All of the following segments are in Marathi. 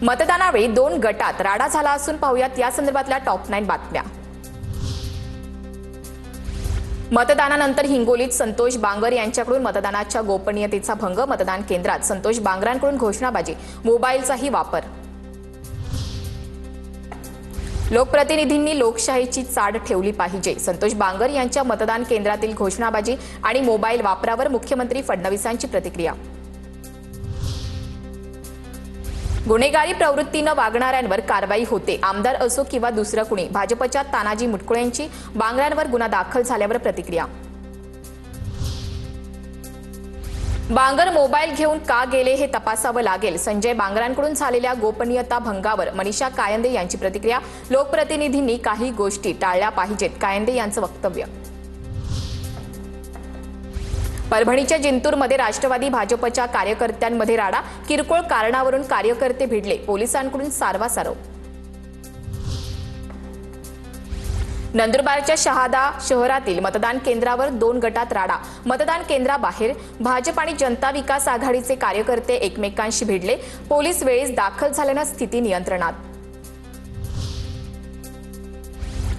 मतदानावेळी 2 गटात राडा झाला असून पाहुयात या संदर्भातल्या टॉप 9 बातम्या। मतदानानंतर हिंगोलीत संतोष बांगर यांच्याकडून मतदानाच्या गोपनीयतेचा भंग, मतदान केंद्रात संतोष बांगरांकडून घोषणाबाजी, मोबाईलचाही वापर। लोकप्रतिनिधींनी लोकशाहीची चाड ठेवली पाहिजे, संतोष बांगर यांच्या मतदान केंद्रातील घोषणाबाजी आणि मोबाईल वापरावर मुख्यमंत्री फडणवीसांची प्रतिक्रिया। गुन्हेगारी प्रवृत्तीनं वागणाऱ्यांवर कारवाई होते, आमदार असो किंवा दुसरं कुणी। भाजपच्या तानाजी मुटकुळेंची बांगरांवर गुन्हा दाखल झाल्यावर प्रतिक्रिया। बांगर मोबाईल घेऊन का गेले हे तपासावं लागेल, संजय बांगरांकडून झालेल्या गोपनीयता भंगावर मनीषा कायंदे यांची प्रतिक्रिया। लोकप्रतिनिधींनी काही गोष्टी टाळल्या पाहिजेत, कायंदे यांचं वक्तव्य। परभणीच्या जिंतूरमध्ये राष्ट्रवादी भाजपच्या कार्यकर्त्यांमध्ये राडा, किरकोळ कारणावरून कार्यकर्ते भिडले, पोलिसांकडून सारवासारव। नंदुरबारच्या शहादा शहरातील मतदान केंद्रावर 2 गटात राडा, मतदान केंद्राबाहेर भाजप आणि जनता विकास आघाडीचे कार्यकर्ते एकमेकांशी भिडले, पोलीस वेळेस दाखल झाल्यानं स्थिती नियंत्रणात।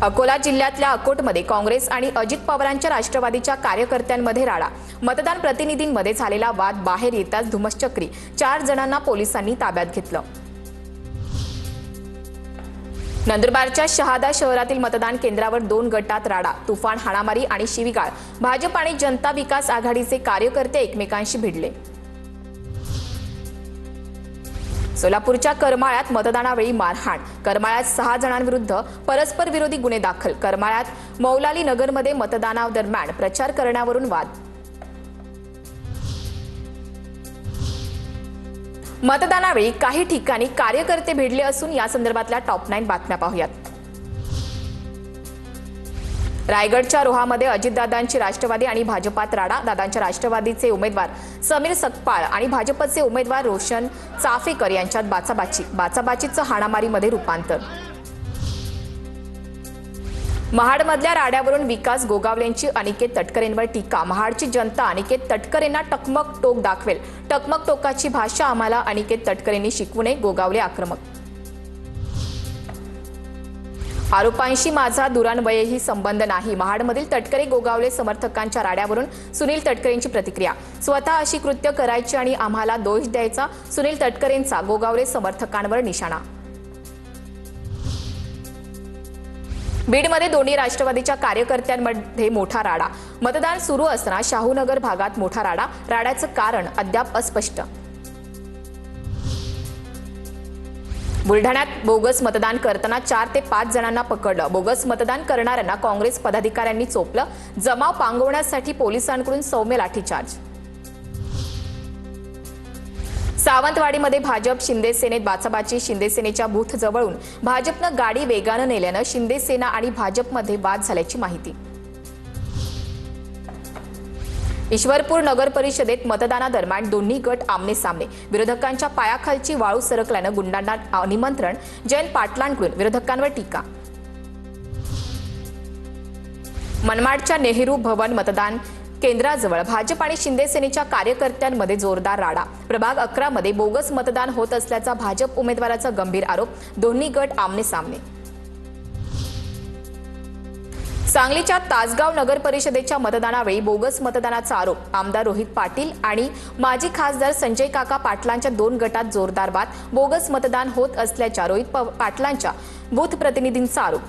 अकोला जिल्ह्यातल्या अकोटमध्ये काँग्रेस आणि अजित पवारांच्या राष्ट्रवादीच्या कार्यकर्त्यांमध्ये राडा, मतदान प्रतिनिधींमध्ये झालेला वाद बाहेर येताच धुमश्चक्री, 4 जणांना पोलिसांनी ताब्यात घेतलं। नंदुरबारच्या शहादा शहरातील मतदान केंद्रावर 2 गटात राडा, तुफान हाणामारी आणि शिवीगाळ, भाजप आणि जनता विकास आघाडीचे कार्यकर्ते एकमेकांशी भिडले। सोलापूरच्या करमाळ्यात मतदानावेळी मारहाण, करमाळ्यात 6 जणांविरुद्ध परस्पर विरोधी गुन्हे दाखल, करमाळ्यात मौलाली नगरमध्ये मतदानादरम्यान प्रचार करण्यावरून वाद। मतदानावेळी काही ठिकाणी कार्यकर्ते भिडले असून या संदर्भातल्या टॉप 9 बातम्या पाहूयात। रायगडच्या रोहामध्ये अजितदादांची राष्ट्रवादी आणि भाजपात राडा, दादांच्या राष्ट्रवादीचे उमेदवार समीर सकपाळ आणि भाजपचे उमेदवार रोशन चाफेकर यांच्यात बाचाबाचीचं हाणामारीमध्ये रूपांतर। महाडमधल्या राड्यावरून विकास गोगावलेंची अनिकेत तटकरेंवर टीका, महाडची जनता अनिकेत तटकरेंना टकमक टोक दाखवेल, टकमक टोकाची भाषा आम्हाला अनिकेत तटकरेंनी शिकवू नये, गोगावले आक्रमक। आरोपांशी माझा दुरान्वयही संबंध नाही, महाडमधील तटकरे गोगावले समर्थकांच्या राड्यावरून सुनील तटकरेंची प्रतिक्रिया, स्वतः अशी कृत्य करायची आणि आम्हाला दोष द्यायचा, सुनील तटकरेंचा गोगावले समर्थकांवर निशाणा। बीडमध्ये दोन्ही राष्ट्रवादीच्या कार्यकर्त्यांमध्ये मोठा राडा, मतदान सुरू असताना शाहूनगर भागात मोठा राडा, राड्याचं कारण अद्याप अस्पष्ट। बुलढाण्यात बोगस मतदान करताना 4 ते 5 जणांना पकडलं, बोगस मतदान करणाऱ्यांना काँग्रेस पदाधिकाऱ्यांनी चोपलं, जमाव पांगवण्यासाठी पोलिसांकडून सौम्य लाठीचार्ज। सावंतवाडीमध्ये भाजप शिंदे सेनेत बाचाबाची, शिंदे सेनेच्या बूथ जवळून भाजपनं गाडी वेगानं नेल्यानं शिंदे सेना आणि भाजपमध्ये वाद झाल्याची माहिती। ईश्वरपूर नगर परिषदेत मतदानादरम्यान दोन्ही गट आमने सामने, विरोधकांच्या पायाखालची वाळू सरकल्यानं गुंडांना निमंत्रण, जयंत पाटलांकडून विरोधकांवर टीका। मनमाडच्या नेहरू भवन मतदान केंद्राजवळ भाजप आणि शिंदे सेनेच्या कार्यकर्त्यांमध्ये जोरदार राडा, प्रभाग 11 मध्ये बोगस मतदान होत असल्याचा भाजप उमेदवाराचा गंभीर आरोप, दोन्ही गट आमने सामने। सांगलीच्या तासगाव नगर परिषदेच्या मतदानावेळी बोगस मतदानाचा आरोप, आमदार रोहित पाटील आणि माजी खासदार संजय काका पाटलांच्या 2 गटात जोरदार वाद, बोगस मतदान होत असल्याच्या रोहित पाटलांच्या बूथ प्रतिनिधींचा आरोप।